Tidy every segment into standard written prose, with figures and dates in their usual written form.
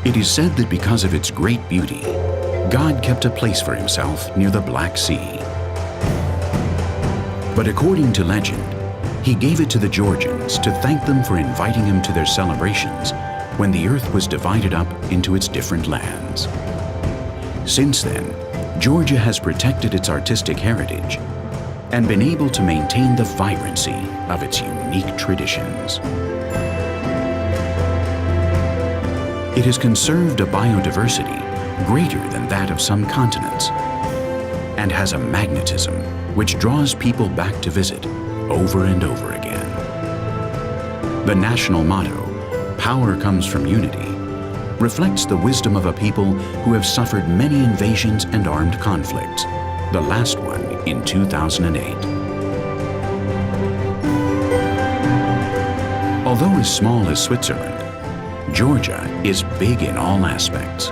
It is said that because of its great beauty, God kept a place for himself near the Black Sea. But according to legend, he gave it to the Georgians to thank them for inviting him to their celebrations when the earth was divided up into its different lands. Since then, Georgia has protected its artistic heritage and been able to maintain the vibrancy of its unique traditions. It has conserved a biodiversity greater than that of some continents and has a magnetism which draws people back to visit over and over again. The national motto, "Power comes from unity," reflects the wisdom of a people who have suffered many invasions and armed conflicts, the last one in 2008. Although as small as Switzerland, Georgia is big in all aspects.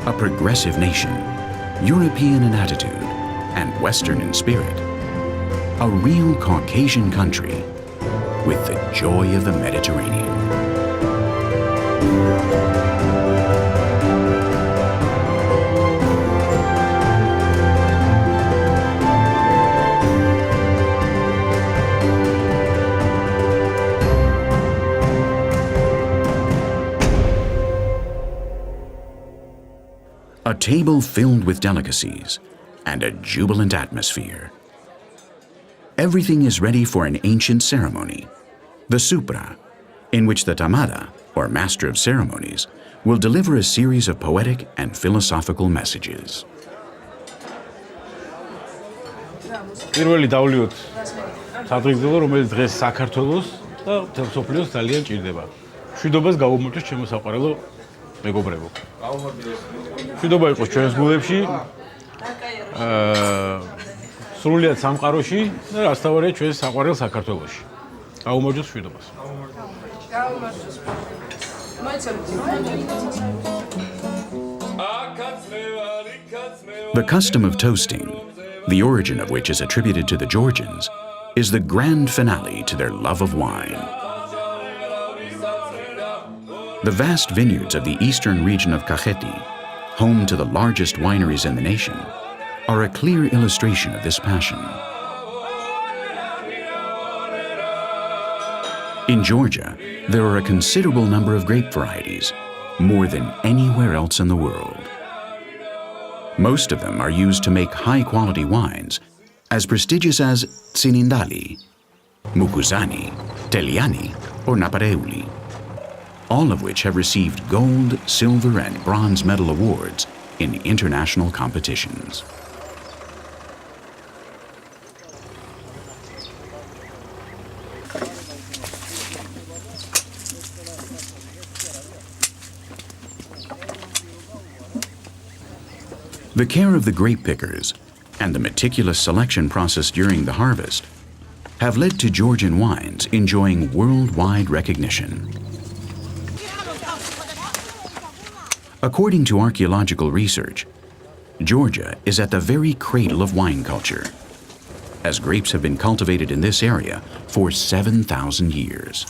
A progressive nation, European in attitude, and Western in spirit. A real Caucasian country with the joy of the Mediterranean. A table filled with delicacies and a jubilant atmosphere. Everything is ready for an ancient ceremony, the supra, in which the tamada, or master of ceremonies, will deliver a series of poetic and philosophical messages. პირველი დავლიოთ სადღეგრძელო, რომელიც დღეს საქართველოს და მთელ მსოფლიოს ძალიან ჭირდება. მშვიდობას გაუმართოს ჩემო საყვარელო მეგობრებო. მშვიდობა იყოს ჩვენს გულებში, სრულიად სამყაროში და რასთავარია ჩვენს საყვარელ საქართველოში. გაუმართოს მშვიდობას. The custom of toasting, the origin of which is attributed to the Georgians, is the grand finale to their love of wine. The vast vineyards of the eastern region of Kakheti, home to the largest wineries in the nation, are a clear illustration of this passion. In Georgia, there are a considerable number of grape varieties, more than anywhere else in the world. Most of them are used to make high-quality wines, as prestigious as Tsinindali, Mukuzani, Teliani, or Napareuli, all of which have received gold, silver, and bronze medal awards in international competitions. The care of the grape pickers and the meticulous selection process during the harvest have led to Georgian wines enjoying worldwide recognition. According to archaeological research, Georgia is at the very cradle of wine culture, as grapes have been cultivated in this area for 7,000 years.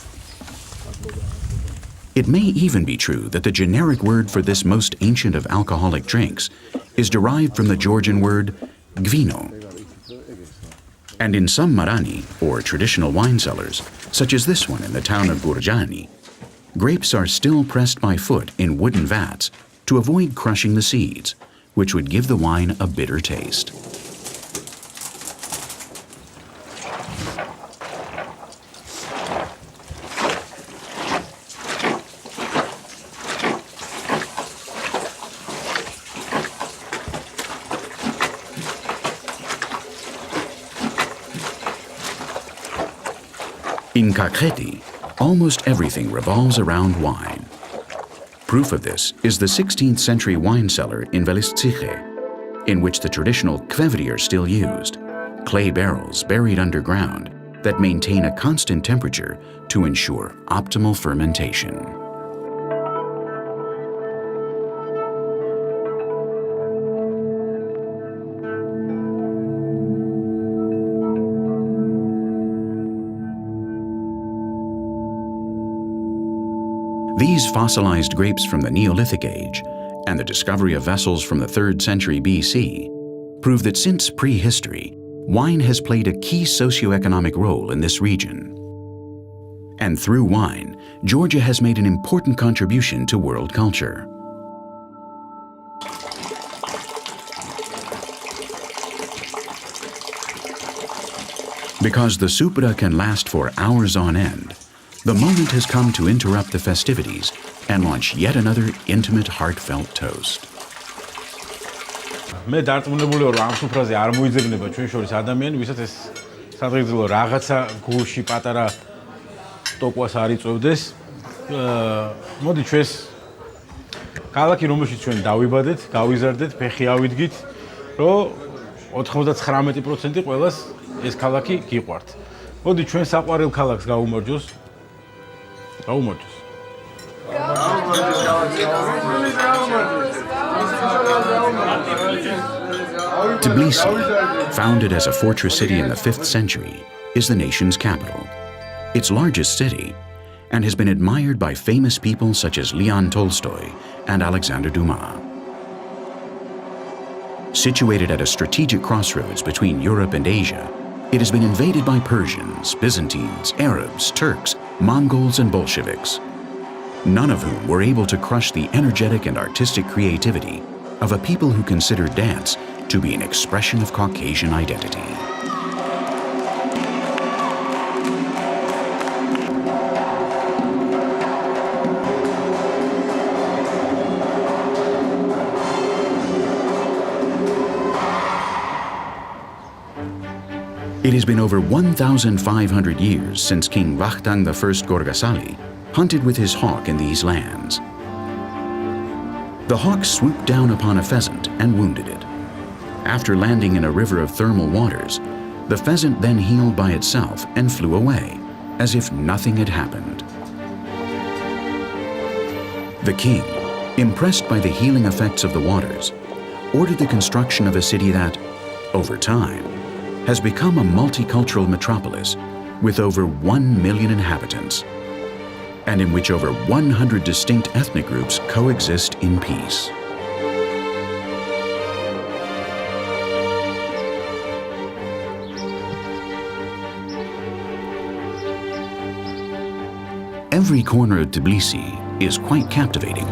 It may even be true that the generic word for this most ancient of alcoholic drinks is derived from the Georgian word gvino. And in some marani, or traditional wine cellars, such as this one in the town of Gurjani, grapes are still pressed by foot in wooden vats to avoid crushing the seeds, which would give the wine a bitter taste. In Kakheti, almost everything revolves around wine. Proof of this is the 16th century wine cellar in Velistsikhe, in which the traditional kvevri are still used, clay barrels buried underground that maintain a constant temperature to ensure optimal fermentation. These fossilized grapes from the Neolithic age and the discovery of vessels from the 3rd century BC prove that since prehistory, wine has played a key socioeconomic role in this region. And through wine, Georgia has made an important contribution to world culture. Because the supra can last for hours on end, the moment has come to interrupt the festivities and launch yet another intimate, heartfelt toast. მე დარწმუნებული ვარ, ამ სუფრაზე არ მოიძებნება ჩვენ შორის ადამიანი, ვისაც ეს სადღეგრძელო რაღაცა გულში პატარა ტოკვას არ იწვევდეს. მოდი ჩვენს ქალაქი, რომელშიც ჩვენ დავიბადეთ, გავიზარდეთ, ფეხი ავიდგით, რომ 99% ყველას ეს ქალაქი გიყვართ. მოდი ჩვენ საყვარელ ქალაქს გავუმარჯოს. Გაუმარჯოს. Tbilisi, founded as a fortress city in the 5th century, is the nation's capital, its largest city, and has been admired by famous people such as Leon Tolstoy and Alexander Dumas. Situated at a strategic crossroads between Europe and Asia, it has been invaded by Persians, Byzantines, Arabs, Turks, Mongols, and Bolsheviks, none of whom were able to crush the energetic and artistic creativity of a people who consider dance to be an expression of Caucasian identity. It has been over 1,500 years since King Vakhtang I Gorgasali hunted with his hawk in these lands. The hawk swooped down upon a pheasant and wounded it. After landing in a river of thermal waters, the pheasant then healed by itself and flew away, as if nothing had happened. The king, impressed by the healing effects of the waters, ordered the construction of a city that, over time, has become a multicultural metropolis with over 1 million inhabitants, and in which over 100 distinct ethnic groups coexist in peace. Every corner of Tbilisi is quite captivating.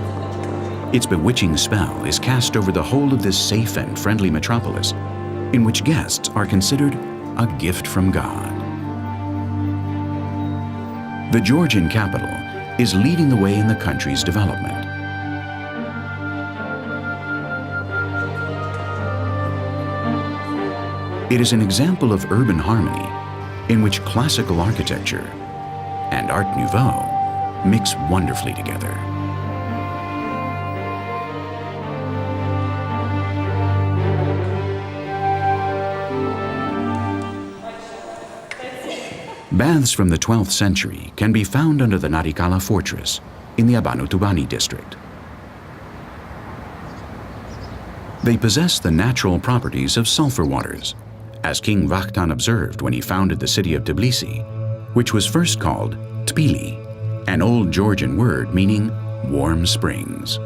Its bewitching spell is cast over the whole of this safe and friendly metropolis, in which guests are considered a gift from God. The Georgian capital is leading the way in the country's development. It is an example of urban harmony in which classical architecture and Art Nouveau mix wonderfully together. Baths from the 12th century can be found under the Narikala fortress in the Abanu-Tubani district. They possess the natural properties of sulfur waters, as King Vakhtang observed when he founded the city of Tbilisi, which was first called Tpili, an old Georgian word meaning warm springs.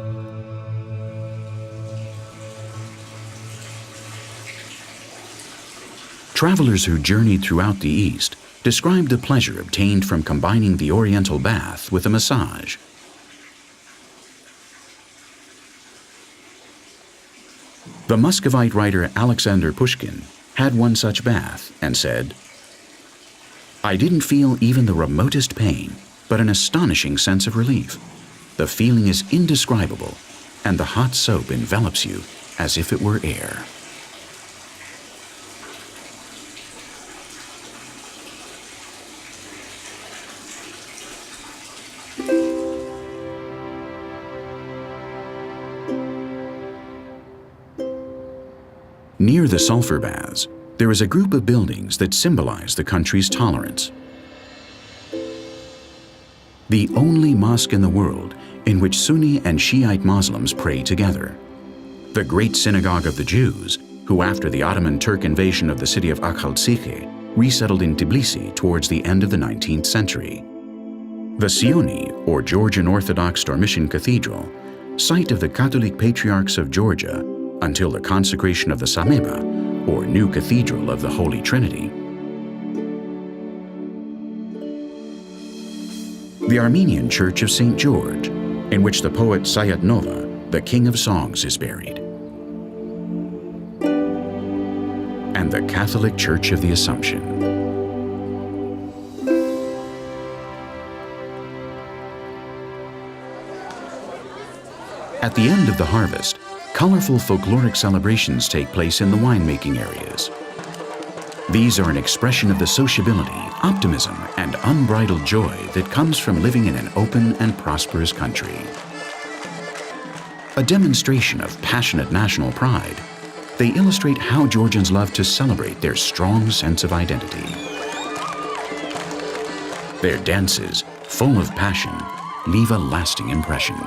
Travelers who journeyed throughout the East described the pleasure obtained from combining the Oriental bath with a massage. The Muscovite writer Alexander Pushkin had one such bath and said, "I didn't feel even the remotest pain, but an astonishing sense of relief. The feeling is indescribable, and the hot soap envelops you as if it were air." Near the sulfur baths, there is a group of buildings that symbolize the country's tolerance. The only mosque in the world in which Sunni and Shiite Muslims pray together. The great synagogue of the Jews, who after the Ottoman Turk invasion of the city of Akhaltsikhe, resettled in Tbilisi towards the end of the 19th century. The Sioni, or Georgian Orthodox Dormition Cathedral, site of the Catholic Patriarchs of Georgia until the consecration of the Sameba, or New Cathedral of the Holy Trinity. The Armenian Church of St. George, in which the poet Sayat Nova, the King of Songs, is buried. And the Catholic Church of the Assumption. At the end of the harvest, colorful folkloric celebrations take place in the winemaking areas. These are an expression of the sociability, optimism, and unbridled joy that comes from living in an open and prosperous country. A demonstration of passionate national pride, they illustrate how Georgians love to celebrate their strong sense of identity. Their dances, full of passion, leave a lasting impression.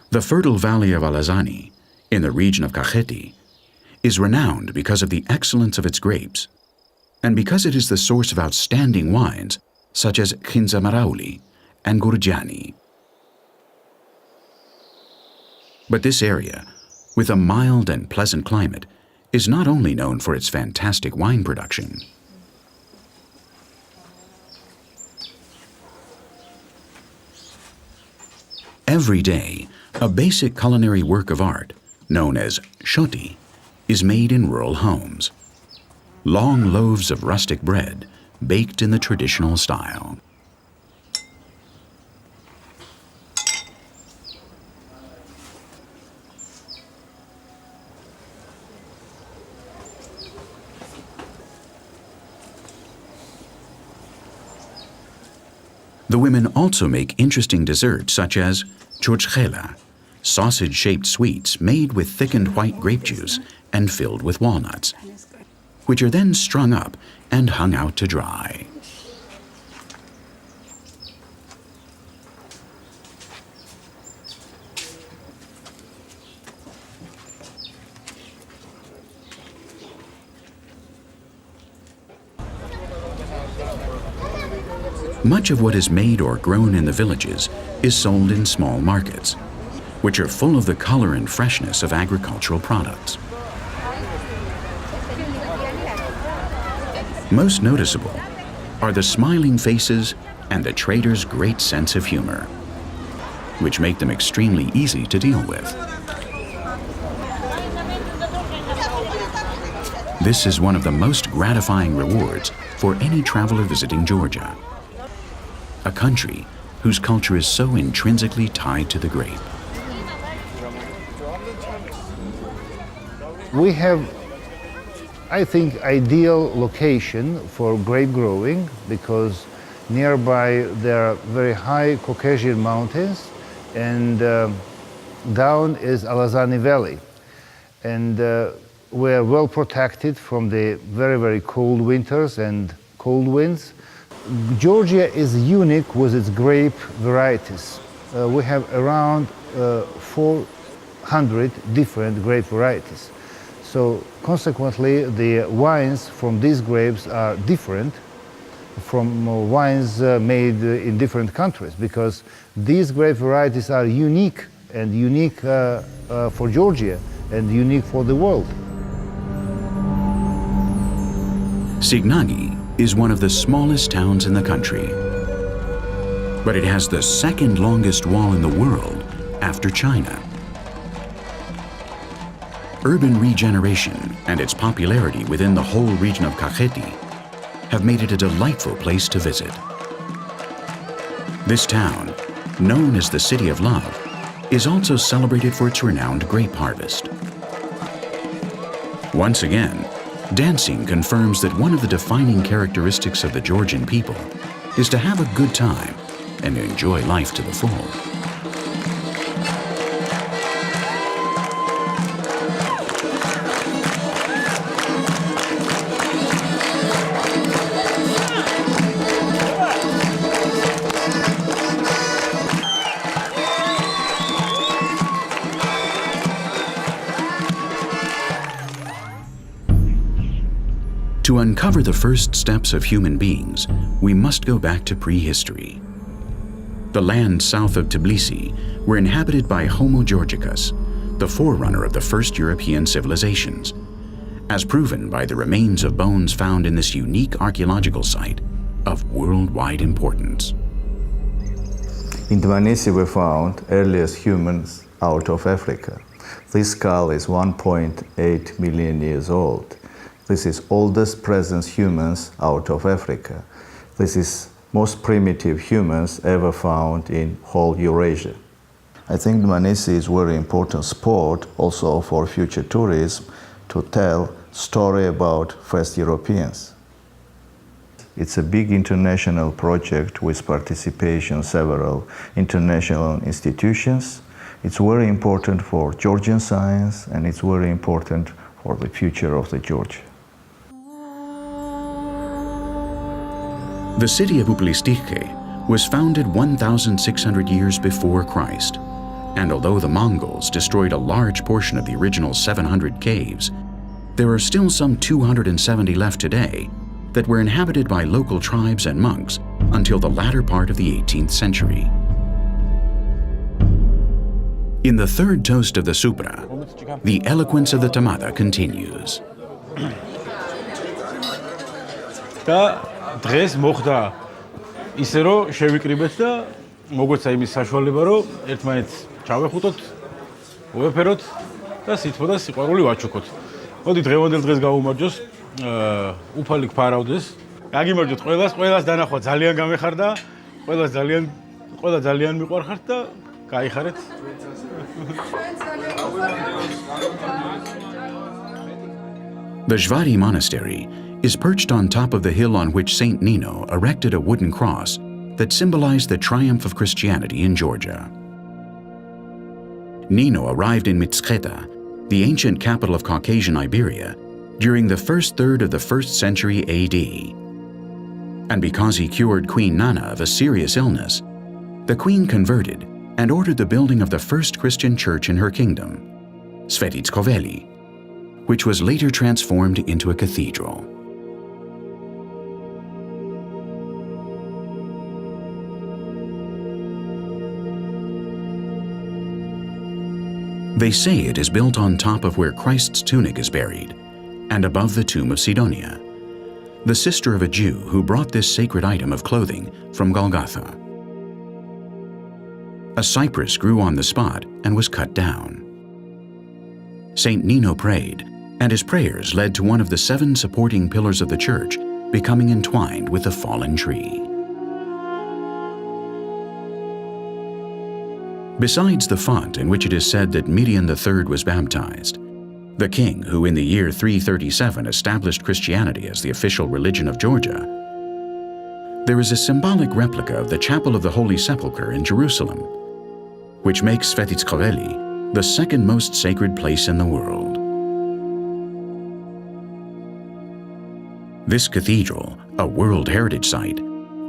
The fertile valley of Alazani, in the region of Kakheti, is renowned because of the excellence of its grapes, and because it is the source of outstanding wines such as Khinzamarauli and Gurjani. But this area, with a mild and pleasant climate, is not only known for its fantastic wine production. Every day, a basic culinary work of art, known as shoti, is made in rural homes. Long loaves of rustic bread, baked in the traditional style. The women also make interesting desserts such as churchkhela, sausage-shaped sweets made with thickened white grape juice and filled with walnuts, which are then strung up and hung out to dry. Much of what is made or grown in the villages is sold in small markets, which are full of the color and freshness of agricultural products. Most noticeable are the smiling faces and the traders' great sense of humor, which make them extremely easy to deal with. This is one of the most gratifying rewards for any traveler visiting Georgia, a country whose culture is so intrinsically tied to the grape. We have, I think, ideal location for grape growing because nearby there are very high Caucasian mountains and down is Alazani Valley. And we're well protected from the very, very cold winters and cold winds. Georgia is unique with its grape varieties. We have around 400 different grape varieties. So consequently, the wines from these grapes are different from wines made in different countries because these grape varieties are unique and unique for Georgia and unique for the world. Signagi is one of the smallest towns in the country, but it has the second longest wall in the world after China. Urban regeneration and its popularity within the whole region of Kakheti have made it a delightful place to visit. This town, known as the City of Love, is also celebrated for its renowned grape harvest. Once again, dancing confirms that one of the defining characteristics of the Georgian people is to have a good time and enjoy life to the full. To uncover the first steps of human beings, we must go back to prehistory. The lands south of Tbilisi were inhabited by Homo georgicus, the forerunner of the first European civilizations, as proven by the remains of bones found in this unique archaeological site of worldwide importance. In Dmanisi we found earliest humans out of Africa. This skull is 1.8 million years old. This is oldest present humans out of Africa. This is most primitive humans ever found in whole Eurasia. I think Dmanisi is very important spot also for future tourism to tell story about first Europeans. It's a big international project with participation several international institutions. It's very important for Georgian science and it's very important for the future of the Georgia. The city of Uplistike was founded 1,600 years before Christ, and although the Mongols destroyed a large portion of the original 700 caves, there are still some 270 left today that were inhabited by local tribes and monks until the latter part of the 18th century. In the third toast of the Supra, the eloquence of the Tamada continues. დღეს მოხდა ისე რომ შევიკრიბეთ და მოგვეცა იმის საშუალება რომ ერთმანეთს ჩავეხუტოთ, მოვეფეროთ და სითბო და სიყვარული ვაჩუქოთ. მოდი დღევანდელ დღეს გავუმარჯოს, უფალი გფარავდეს. გაგიმარჯოთ ყველას დანახვა ძალიან გამეხარდა, ყველა ძალიან მიყვარხართ და გაიხარეთ. The Zhvari Monastery is perched on top of the hill on which Saint Nino erected a wooden cross that symbolized the triumph of Christianity in Georgia. Nino arrived in Mtskheta, the ancient capital of Caucasian Iberia, during the first third of the 1st century AD. And because he cured Queen Nana of a serious illness, the queen converted and ordered the building of the first Christian church in her kingdom, Svetitskoveli, which was later transformed into a cathedral. They say it is built on top of where Christ's tunic is buried, and above the tomb of Sidonia, the sister of a Jew who brought this sacred item of clothing from Golgotha. A cypress grew on the spot and was cut down. Saint Nino prayed, and his prayers led to one of the 7 supporting pillars of the church becoming entwined with the fallen tree. Besides the font in which it is said that Miriam III was baptized, the king who in the year 337 established Christianity as the official religion of Georgia, there is a symbolic replica of the Chapel of the Holy Sepulchre in Jerusalem, which makes Svetitskoveli the second most sacred place in the world. This cathedral, a World Heritage Site,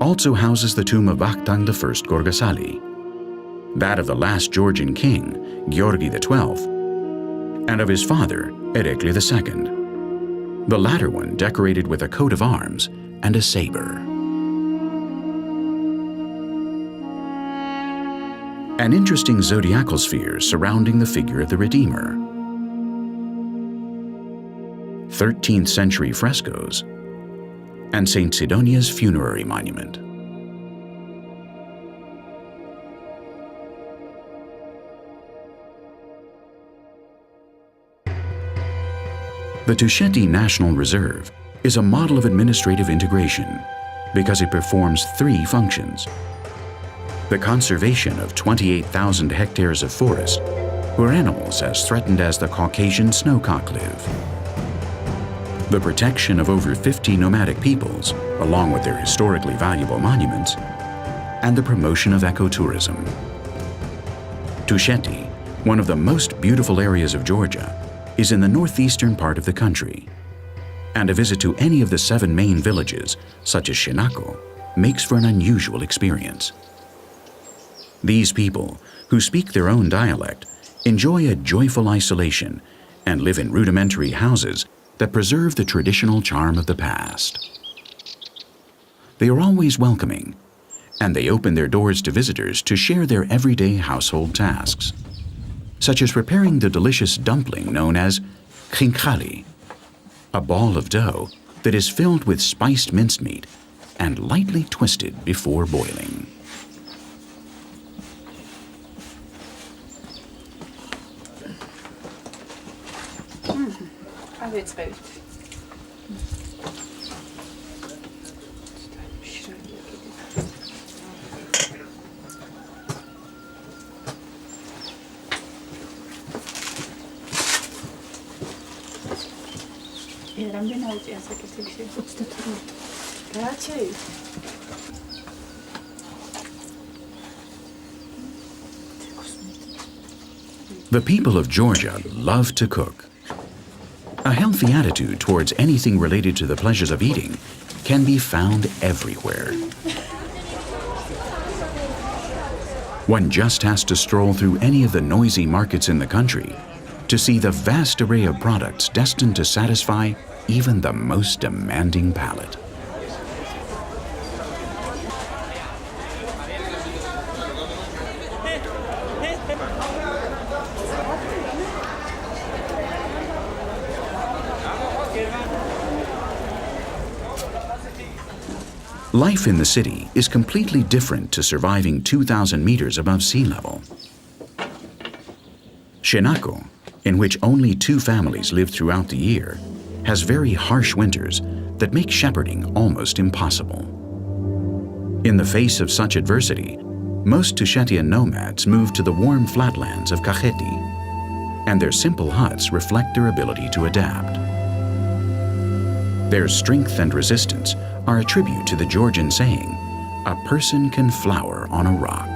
also houses the tomb of Vakhtang I Gorgasali, that of the last Georgian king, Georgi XII, and of his father, Erekli II, the latter one decorated with a coat of arms and a saber. An interesting zodiacal sphere surrounding the figure of the Redeemer. 13th century frescoes, and St. Sidonia's funerary monument. The Tusheti National Reserve is a model of administrative integration because it performs 3 functions: the conservation of 28,000 hectares of forest, where animals as threatened as the Caucasian snowcock live, the protection of over 50 nomadic peoples, along with their historically valuable monuments, and the promotion of ecotourism. Tusheti, one of the most beautiful areas of Georgia, is in the northeastern part of the country, and a visit to any of the 7 main villages, such as Shinako, makes for an unusual experience. These people, who speak their own dialect, enjoy a joyful isolation and live in rudimentary houses that preserve the traditional charm of the past. They are always welcoming, and they open their doors to visitors to share their everyday household tasks, such as preparing the delicious dumpling known as khinkali, a ball of dough that is filled with spiced mincemeat and lightly twisted before boiling. The people of Georgia love to cook. A healthy attitude towards anything related to the pleasures of eating can be found everywhere. One just has to stroll through any of the noisy markets in the country to see the vast array of products destined to satisfy even the most demanding palate. Life in the city is completely different to surviving 2,000 meters above sea level. Shenako, in which only 2 families live throughout the year, has very harsh winters that make shepherding almost impossible. In the face of such adversity, most Tushetian nomads move to the warm flatlands of Kakheti, and their simple huts reflect their ability to adapt. Their strength and resistance are a tribute to the Georgian saying, "A person can flower on a rock."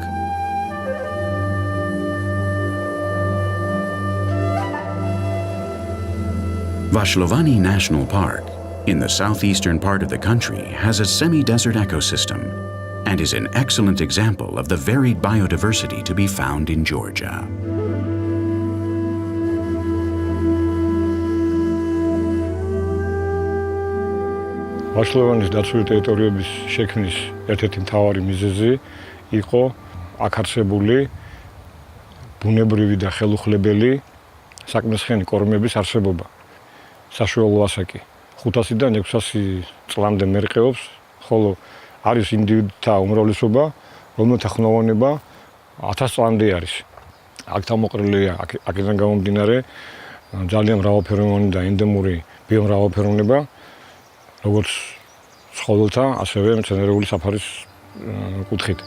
Vashlovani National Park, in the southeastern part of the country, has a semi-desert ecosystem and is an excellent example of the varied biodiversity to be found in Georgia. ვაშლოვანის დაცული ტერიტორიების შექმნის ერთ-ერთი მთავარი მიზეზი იყო აქ არსებული ბუნებრივი და ხელუხლებელი საკმისხიანი კორომების არსებობა. საშუალო ასაკი 500-დან 600 წლამდე მერყეობს, ხოლო არის ინდივიდთა უმრავლესობა, რომელთა ხნოვანება 1000 წლამდე არის. აქ თავმოყრილია აქედან გამომდინარე ძალიან მრავალფეროვანი და ენდემური ბიომრავალფეროვნება, როგორც ცხოველთა, ასევე მცენარეული საფარის კუთხით.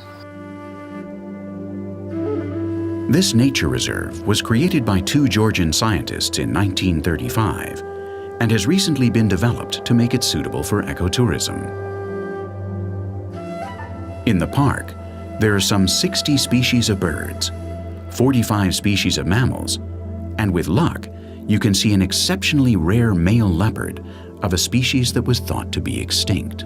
This nature reserve was created by 2 Georgian scientists in 1935 and has recently been developed to make it suitable for ecotourism. In the park, there are some 60 species of birds, 45 species of mammals, and with luck, you can see an exceptionally rare male leopard of a species that was thought to be extinct.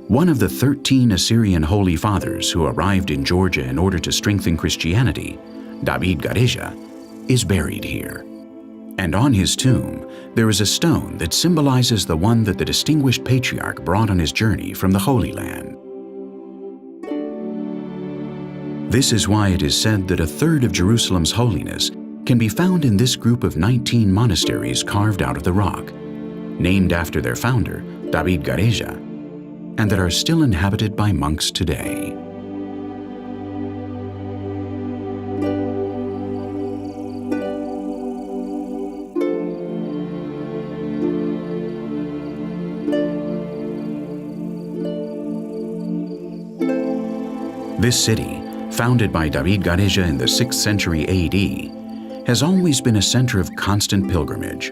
One of the 13 Assyrian holy fathers who arrived in Georgia in order to strengthen Christianity, David Gareja, is buried here. And on his tomb, there is a stone that symbolizes the one that the distinguished patriarch brought on his journey from the Holy Land. This is why it is said that a third of Jerusalem's holiness can be found in this group of 19 monasteries carved out of the rock, named after their founder, David Gareja, and that are still inhabited by monks today. This city, founded by David Gareja in the 6th century AD, has always been a center of constant pilgrimage.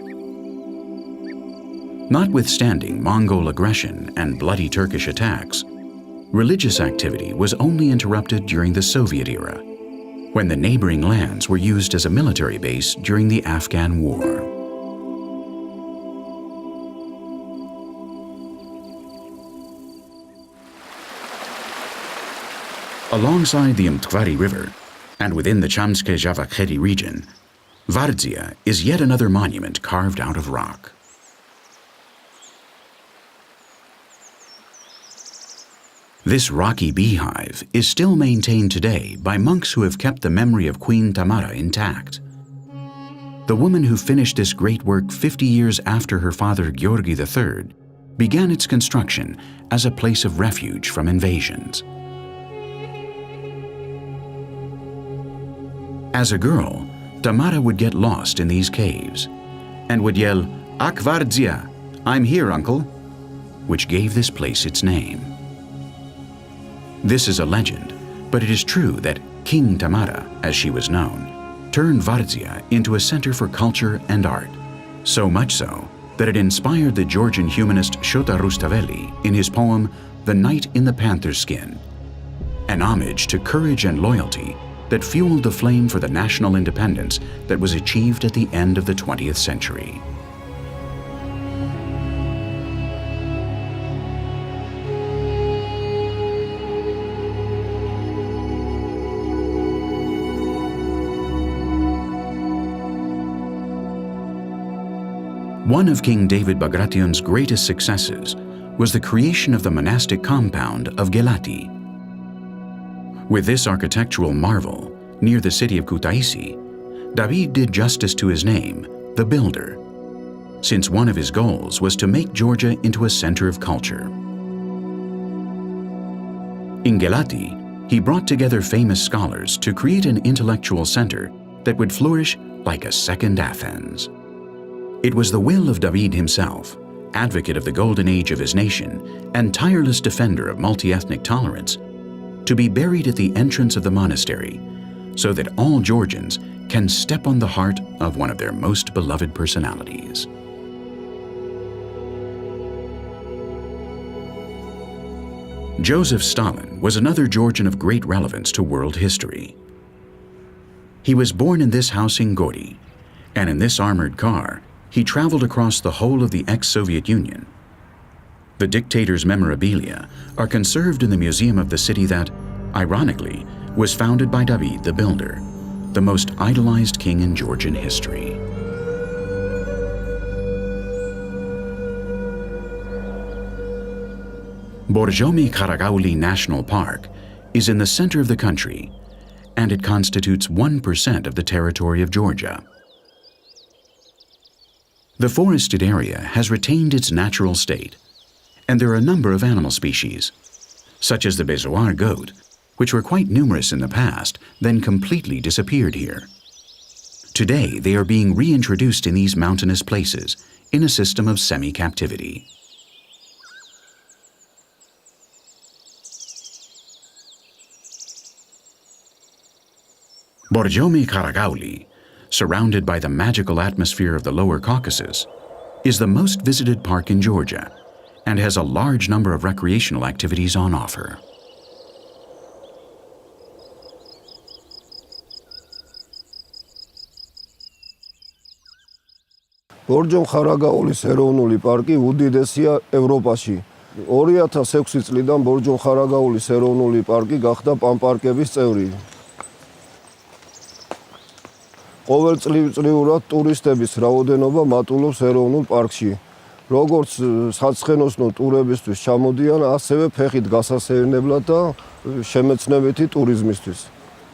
Notwithstanding Mongol aggression and bloody Turkish attacks, religious activity was only interrupted during the Soviet era, when the neighboring lands were used as a military base during the Afghan War. Alongside the Mtkvari River, and within the Chamske-Javakheti region, Vardzia is yet another monument carved out of rock. This rocky beehive is still maintained today by monks who have kept the memory of Queen Tamara intact. The woman who finished this great work 50 years after her father Gheorghe III began its construction as a place of refuge from invasions. As a girl, Tamara would get lost in these caves and would yell, "Ak Vardzia, I'm here, uncle," which gave this place its name. This is a legend, but it is true that King Tamara, as she was known, turned Vardzia into a center for culture and art, so much so that it inspired the Georgian humanist Shota Rustaveli in his poem The Knight in the Panther's Skin, an homage to courage and loyalty that fueled the flame for the national independence that was achieved at the end of the 20th century. One of King David Bagration's greatest successes was the creation of the monastic compound of Gelati. With this architectural marvel, near the city of Kutaisi, David did justice to his name, the Builder, since one of his goals was to make Georgia into a center of culture. In Gelati, he brought together famous scholars to create an intellectual center that would flourish like a second Athens. It was the will of David himself, advocate of the golden age of his nation and tireless defender of multi-ethnic tolerance, to be buried at the entrance of the monastery so that all Georgians can step on the heart of one of their most beloved personalities. Joseph Stalin was another Georgian of great relevance to world history. He was born in this house in Gori, and in this armored car, he traveled across the whole of the ex-Soviet Union. The dictator's memorabilia are conserved in the museum of the city that, ironically, was founded by David the Builder, the most idolized king in Georgian history. Borjomi Kharagauli National Park is in the center of the country, and it constitutes 1% of the territory of Georgia. The forested area has retained its natural state, and there are a number of animal species, such as the Bezoar goat, which were quite numerous in the past, then completely disappeared here. Today, they are being reintroduced in these mountainous places in a system of semi-captivity. Borjomi Kharagauli, surrounded by the magical atmosphere of the Lower Caucasus, is the most visited park in Georgia and has a large number of recreational activities on offer. ბორჯომ-ხარაგაულის ეროვნული პარკი უდიდესია ევროპაში. 2006 წლიდან ბორჯომ-ხარაგაულის ეროვნული პარკი გახდა პანპარკების წევრი. ყოველწლიურად ტურისტების რაოდენობა მატულობს ეროვნულ პარკში. როგორც საცხენოსნო ტურებისთვის ჩამოდიან, ასევე ფეხით გასასეირნებლად და შემეცნებითი ტურიზმისთვის.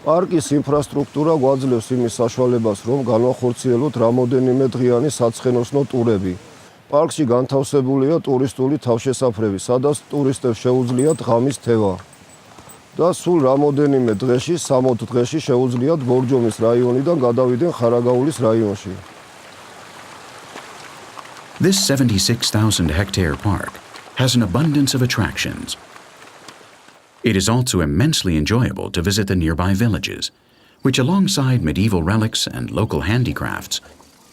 პარკის ინფრასტრუქტურა გვაძლევს იმის საშუალებას, რომ განვახორციელოთ რამოდენიმე დღიანი საცხენოსნო ტურები. პარკში განთავსებულია ტურისტული თავშესაფრები, სადაც ტურისტებს შეუძლიათ ღამის თევა. და სულ რამოდენიმე დღეში, 60 დღეში შეუძლიათ ბორჯომის რაიონიდან გადავიდნენ ხარაგაულის რაიონში. This 76,000-hectare park has an abundance of attractions. It is also immensely enjoyable to visit the nearby villages, which alongside medieval relics and local handicrafts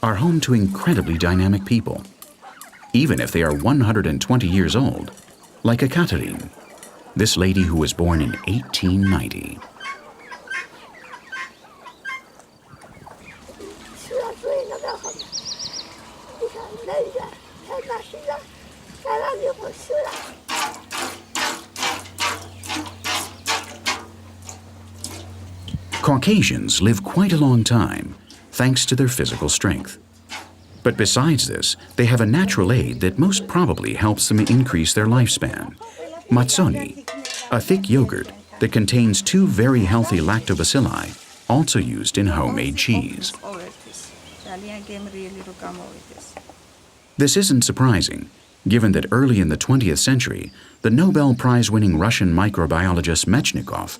are home to incredibly dynamic people, even if they are 120 years old, like Ekaterine, this lady who was born in 1890. Caucasians live quite a long time, thanks to their physical strength. But besides this, they have a natural aid that most probably helps them increase their lifespan. Matsoni, a thick yogurt that contains 2 very healthy lactobacilli, also used in homemade cheese. This isn't surprising, given that early in the 20th century, the Nobel Prize-winning Russian microbiologist Mechnikov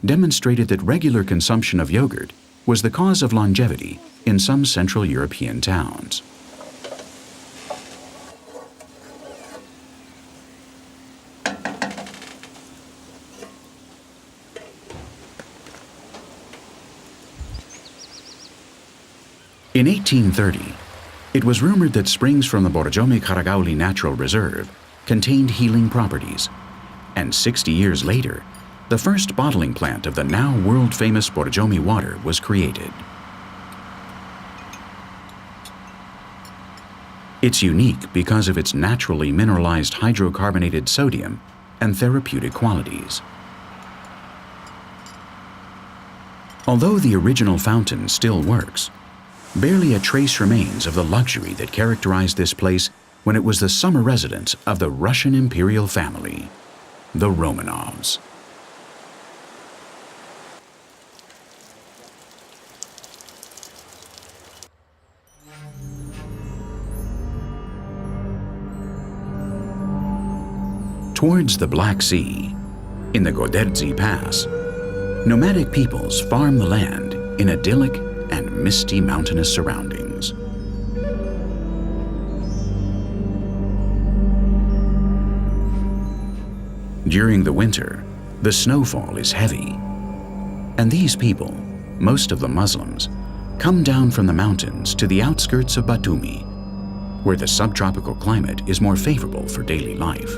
demonstrated that regular consumption of yogurt was the cause of longevity in some Central European towns. In 1830, it was rumored that springs from the Borjomi Kharagauli Natural Reserve contained healing properties, and 60 years later, the first bottling plant of the now world-famous Borjomi water was created. It's unique because of its naturally mineralized hydrocarbonated sodium and therapeutic qualities. Although the original fountain still works, barely a trace remains of the luxury that characterized this place when it was the summer residence of the Russian imperial family, the Romanovs. Towards the Black Sea, in the Goderdzi Pass, nomadic peoples farm the land in idyllic and misty mountainous surroundings. During the winter, the snowfall is heavy, and these people, most of them Muslims, come down from the mountains to the outskirts of Batumi, where the subtropical climate is more favorable for daily life.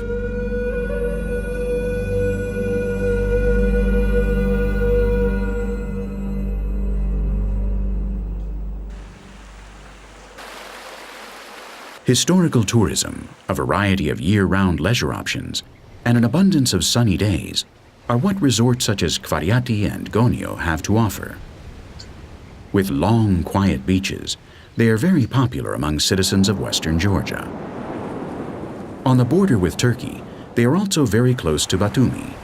Historical tourism, a variety of year-round leisure options, and an abundance of sunny days are what resorts such as Kvariati and Gonio have to offer. With long, quiet beaches, they are very popular among citizens of western Georgia. On the border with Turkey, they are also very close to Batumi,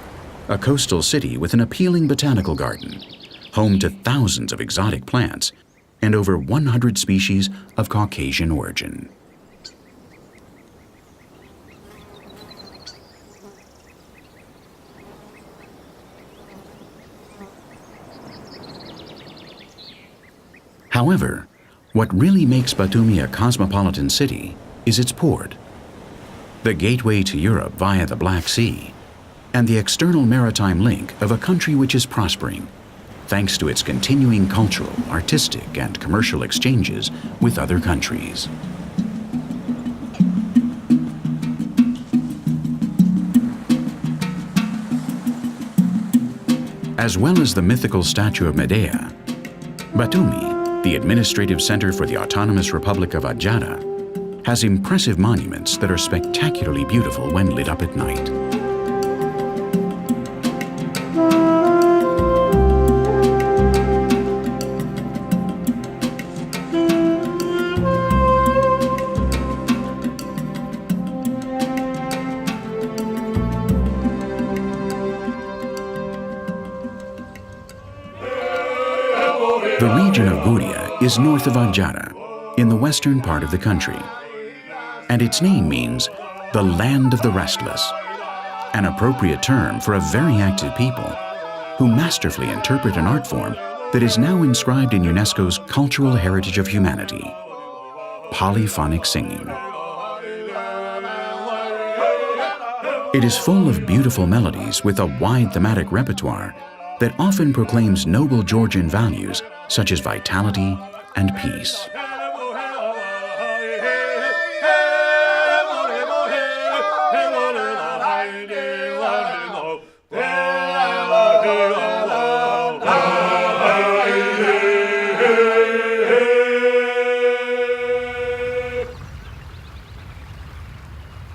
a coastal city with an appealing botanical garden, home to thousands of exotic plants and over 100 species of Caucasian origin. However, what really makes Batumi a cosmopolitan city is its port, the gateway to Europe via the Black Sea, and the external maritime link of a country which is prospering, thanks to its continuing cultural, artistic, and commercial exchanges with other countries. As well as the mythical statue of Medea, Batumi, the administrative center for the Autonomous Republic of Adjara, has impressive monuments that are spectacularly beautiful when lit up at night. The region of Guria is north of Adjara, in the western part of the country, and its name means the land of the restless, an appropriate term for a very active people who masterfully interpret an art form that is now inscribed in UNESCO's Cultural Heritage of Humanity, polyphonic singing. It is full of beautiful melodies with a wide thematic repertoire that often proclaims noble Georgian values such as vitality and peace.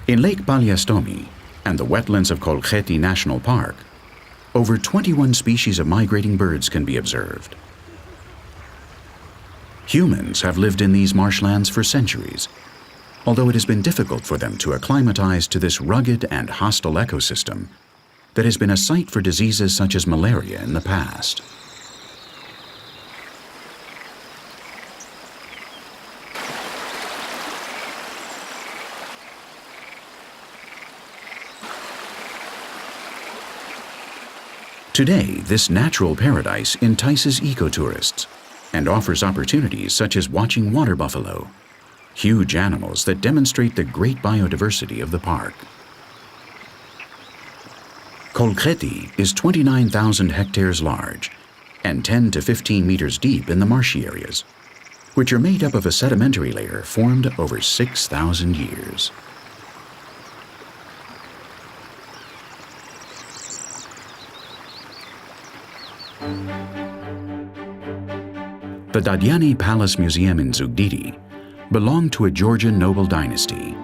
In Lake Palyastomi and the wetlands of Kolkheti National Park, over 21 species of migrating birds can be observed. Humans have lived in these marshlands for centuries, although it has been difficult for them to acclimatize to this rugged and hostile ecosystem that has been a site for diseases such as malaria in the past. Today, this natural paradise entices ecotourists and offers opportunities such as watching water buffalo, huge animals that demonstrate the great biodiversity of the park. Kolkheti is 29,000 hectares large and 10 to 15 meters deep in the marshy areas, which are made up of a sedimentary layer formed over 6,000 years. The Dadyani Palace Museum in Zugdidi belonged to a Georgian noble dynasty.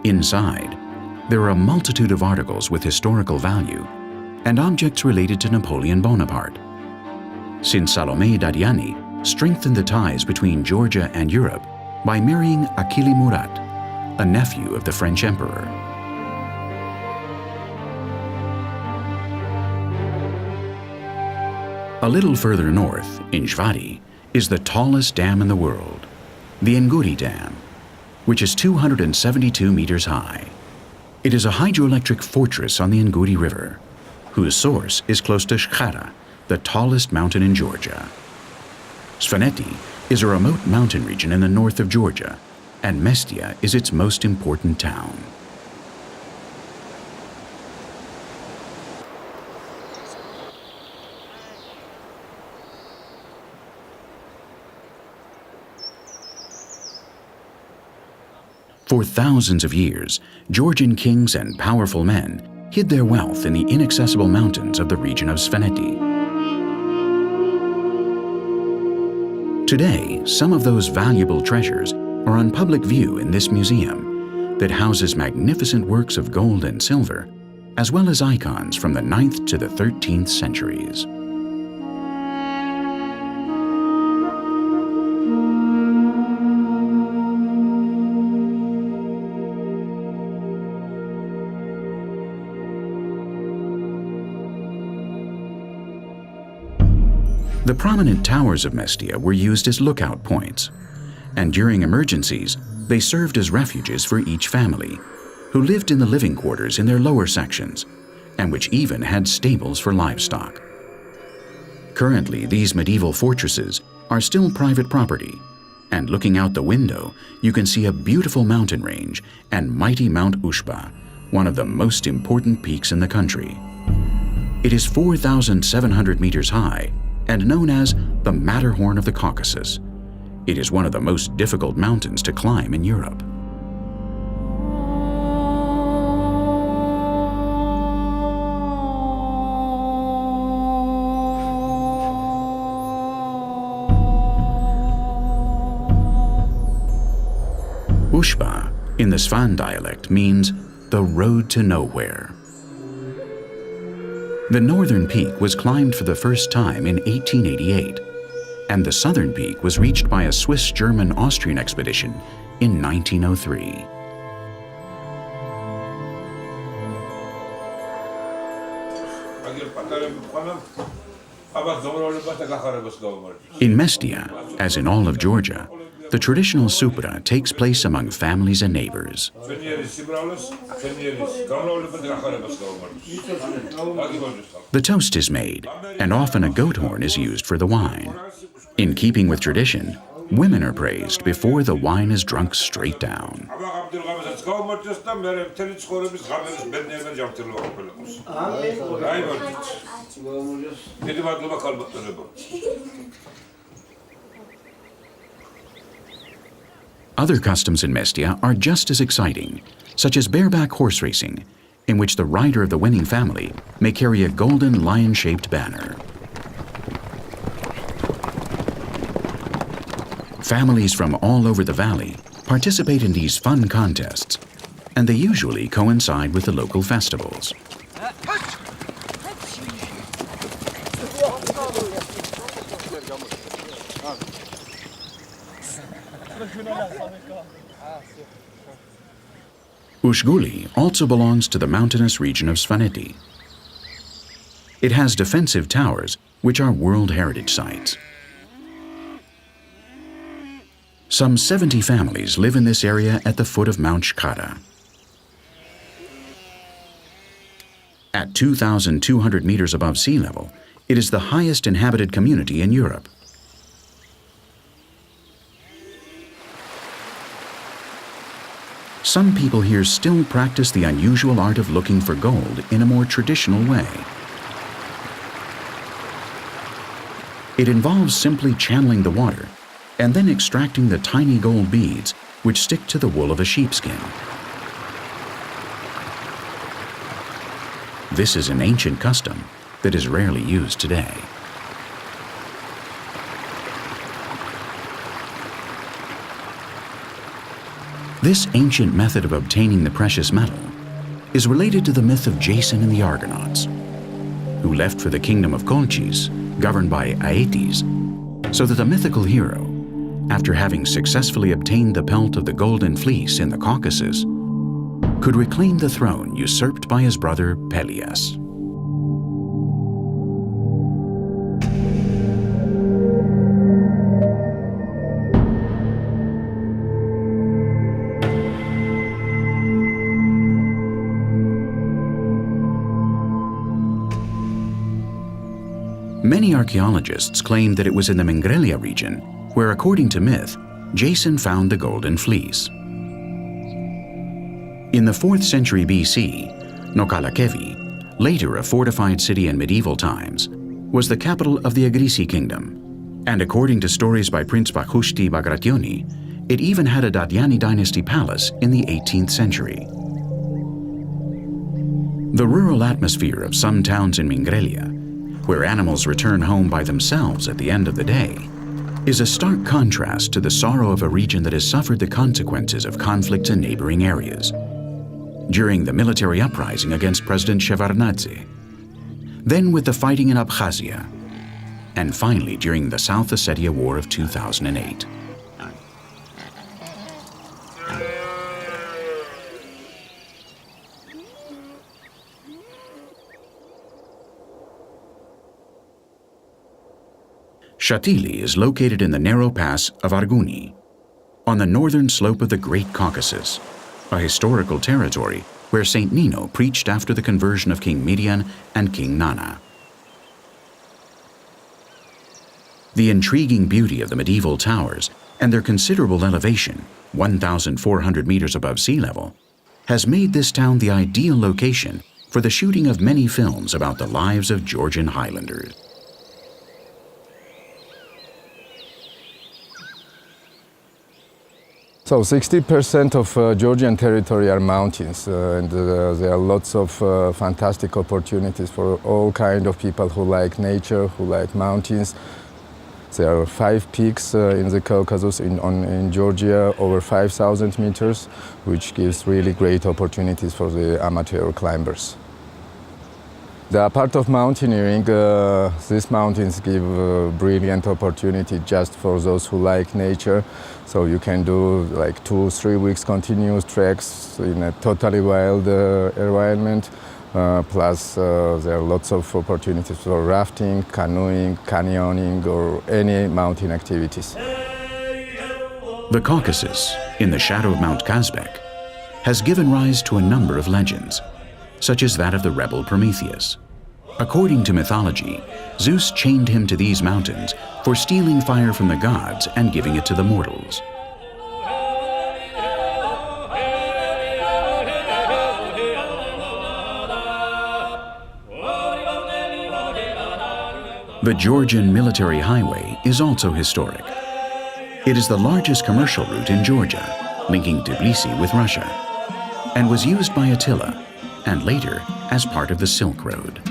Inside, there are a multitude of articles with historical value and objects related to Napoleon Bonaparte, since Salome Dadyani strengthened the ties between Georgia and Europe by marrying Akili Murat, a nephew of the French emperor. A little further north, in Shvadi, is the tallest dam in the world, the Nguri Dam, which is 272 meters high. It is a hydroelectric fortress on the Nguri River, whose source is close to Shkhara, the tallest mountain in Georgia. Svaneti is a remote mountain region in the north of Georgia, and Mestia is its most important town. For thousands of years, Georgian kings and powerful men hid their wealth in the inaccessible mountains of the region of Svaneti. Today, some of those valuable treasures are on public view in this museum that houses magnificent works of gold and silver, as well as icons from the 9th to the 13th centuries. The prominent towers of Mestia were used as lookout points, and during emergencies, they served as refuges for each family, who lived in the living quarters in their lower sections, and which even had stables for livestock. Currently, these medieval fortresses are still private property, and looking out the window, you can see a beautiful mountain range and mighty Mount Ushba, one of the most important peaks in the country. It is 4,700 meters high and known as the Matterhorn of the Caucasus. It is one of the most difficult mountains to climb in Europe. Ushba, in the Svan dialect, means the road to nowhere. The northern peak was climbed for the first time in 1888, and the southern peak was reached by a Swiss-German-Austrian expedition in 1903. In Mestia, as in all of Georgia, the traditional supra takes place among families and neighbors. The toast is made, and often a goat horn is used for the wine. In keeping with tradition, women are praised before the wine is drunk straight down. Other customs in Mestia are just as exciting, such as bareback horse racing, in which the rider of the winning family may carry a golden lion-shaped banner. Families from all over the valley participate in these fun contests, and they usually coincide with the local festivals. Ushguli also belongs to the mountainous region of Svaneti. It has defensive towers, which are World Heritage Sites. Some 70 families live in this area at the foot of Mount Shkara. At 2,200 meters above sea level, it is the highest inhabited community in Europe. Some people here still practice the unusual art of looking for gold in a more traditional way. It involves simply channeling the water and then extracting the tiny gold beads which stick to the wool of a sheepskin. This is an ancient custom that is rarely used today. This ancient method of obtaining the precious metal is related to the myth of Jason and the Argonauts, who left for the kingdom of Colchis, governed by Aeetes, so that the mythical hero, after having successfully obtained the pelt of the Golden Fleece in the Caucasus, could reclaim the throne usurped by his brother Pelias. Many archaeologists claim that it was in the Mingrelia region where, according to myth, Jason found the Golden Fleece. In the 4th century BC, Nokalakevi, later a fortified city in medieval times, was the capital of the Agrisi kingdom, and according to stories by Prince Bakhushti Bagrationi, it even had a Dadyani dynasty palace in the 18th century. The rural atmosphere of some towns in Mingrelia, where animals return home by themselves at the end of the day, is a stark contrast to the sorrow of a region that has suffered the consequences of conflicts in neighboring areas. During the military uprising against President Shevardnadze, then with the fighting in Abkhazia, and finally during the South Ossetia War of 2008. Shatili is located in the narrow pass of Arguni, on the northern slope of the Great Caucasus, a historical territory where Saint Nino preached after the conversion of King Midian and King Nana. The intriguing beauty of the medieval towers and their considerable elevation, 1,400 meters above sea level, has made this town the ideal location for the shooting of many films about the lives of Georgian Highlanders. So 60% of Georgian territory are mountains, and there are lots of fantastic opportunities for all kinds of people who like nature, who like mountains. There are 5 peaks in the Caucasus in Georgia, over 5,000 meters, which gives really great opportunities for the amateur climbers. The part of mountaineering, these mountains give a brilliant opportunity just for those who like nature. So you can do like 2-3 weeks continuous treks in a totally wild environment. Plus there are lots of opportunities for rafting, canoeing, canyoning, or any mountain activities. The Caucasus, in the shadow of Mount Kazbek, has given rise to a number of legends, such as that of the rebel Prometheus. According to mythology, Zeus chained him to these mountains for stealing fire from the gods and giving it to the mortals. The Georgian military highway is also historic. It is the largest commercial route in Georgia, linking Tbilisi with Russia, and was used by Attila, and later as part of the Silk Road.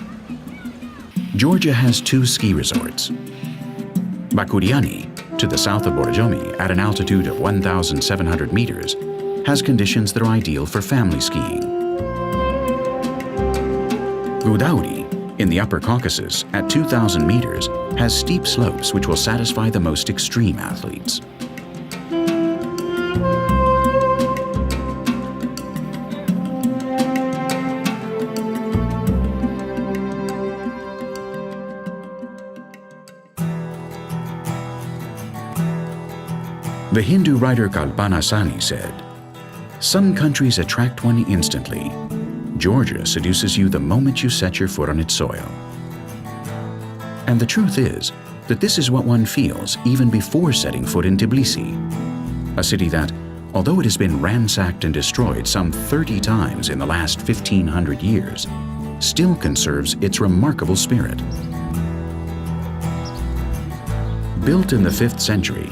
Georgia has 2 ski resorts. Bakuriani, to the south of Borjomi at an altitude of 1,700 meters, has conditions that are ideal for family skiing. Gudauri, in the Upper Caucasus at 2,000 meters, has steep slopes which will satisfy the most extreme athletes. The Hindu writer Kalpana Sani said, "Some countries attract one instantly. Georgia seduces you the moment you set your foot on its soil." And the truth is that this is what one feels even before setting foot in Tbilisi, a city that, although it has been ransacked and destroyed some 30 times in the last 1,500 years, still conserves its remarkable spirit. Built in the 5th century,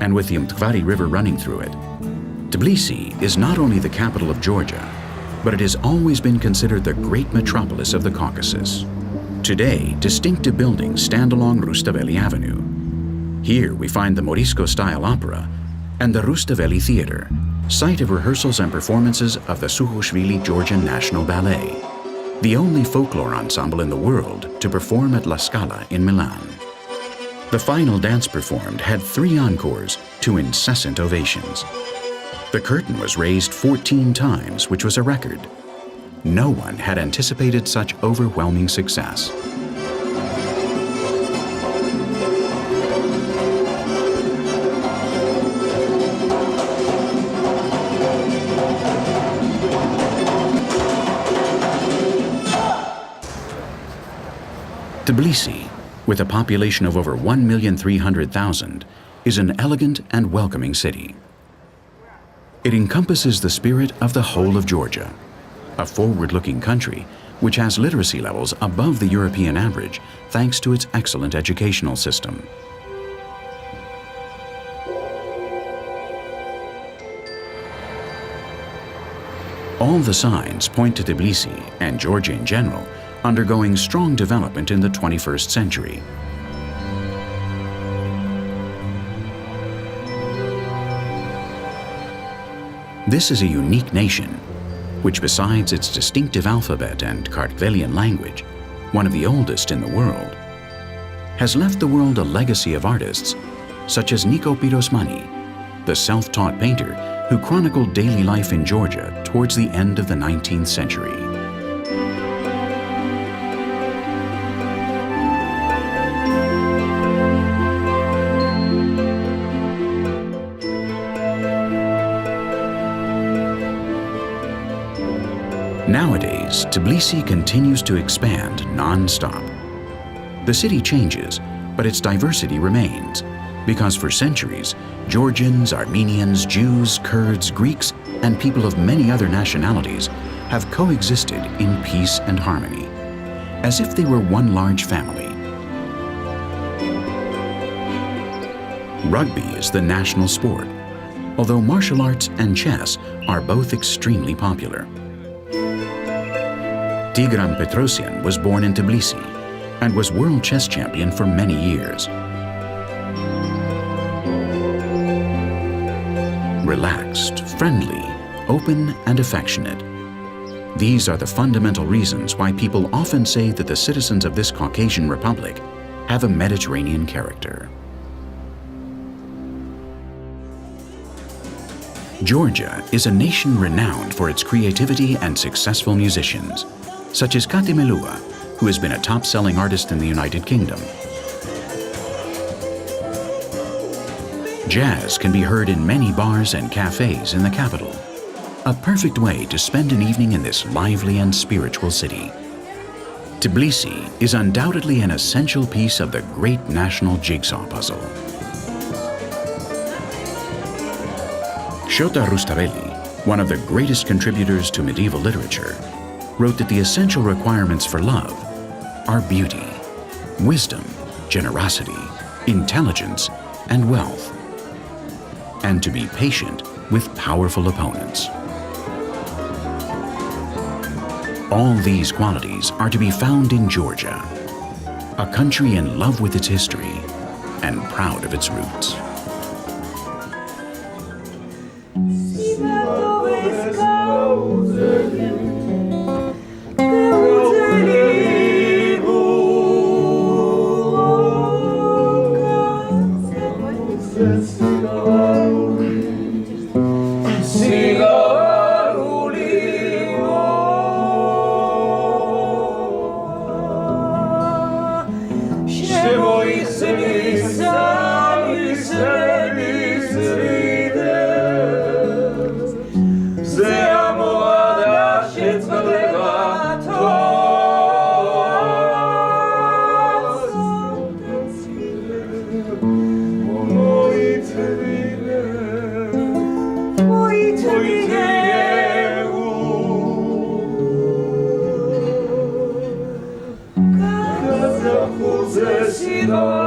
and with the Mtkvari River running through it, Tbilisi is not only the capital of Georgia, but it has always been considered the great metropolis of the Caucasus. Today, distinctive buildings stand along Rustaveli Avenue. Here we find the Morisco-style opera and the Rustaveli Theater, site of rehearsals and performances of the Sukhishvili Georgian National Ballet, the only folklore ensemble in the world to perform at La Scala in Milan. The final dance performed had 3 encores to incessant ovations. The curtain was raised 14 times, which was a record. No one had anticipated such overwhelming success. Tbilisi, with a population of over 1,300,000, is an elegant and welcoming city. It encompasses the spirit of the whole of Georgia, a forward-looking country which has literacy levels above the European average thanks to its excellent educational system. All the signs point to Tbilisi and Georgia in general undergoing strong development in the 21st century. This is a unique nation, which besides its distinctive alphabet and Kartvelian language, one of the oldest in the world, has left the world a legacy of artists such as Niko Pirosmani, the self-taught painter who chronicled daily life in Georgia towards the end of the 19th century. Nowadays, Tbilisi continues to expand non-stop. The city changes, but its diversity remains, because for centuries, Georgians, Armenians, Jews, Kurds, Greeks, and people of many other nationalities have coexisted in peace and harmony, as if they were one large family. Rugby is the national sport, although martial arts and chess are both extremely popular. Tigran Petrosyan was born in Tbilisi and was world chess champion for many years. Relaxed, friendly, open, and affectionate. These are the fundamental reasons why people often say that the citizens of this Caucasian republic have a Mediterranean character. Georgia is a nation renowned for its creativity and successful musicians, such as Kati Melua, who has been a top-selling artist in the United Kingdom. Jazz can be heard in many bars and cafes in the capital, a perfect way to spend an evening in this lively and spiritual city. Tbilisi is undoubtedly an essential piece of the great national jigsaw puzzle. Shota Rustaveli, one of the greatest contributors to medieval literature, wrote that the essential requirements for love are beauty, wisdom, generosity, intelligence, and wealth, and to be patient with powerful opponents. All these qualities are to be found in Georgia, a country in love with its history and proud of its roots. Sami, sami, sami, all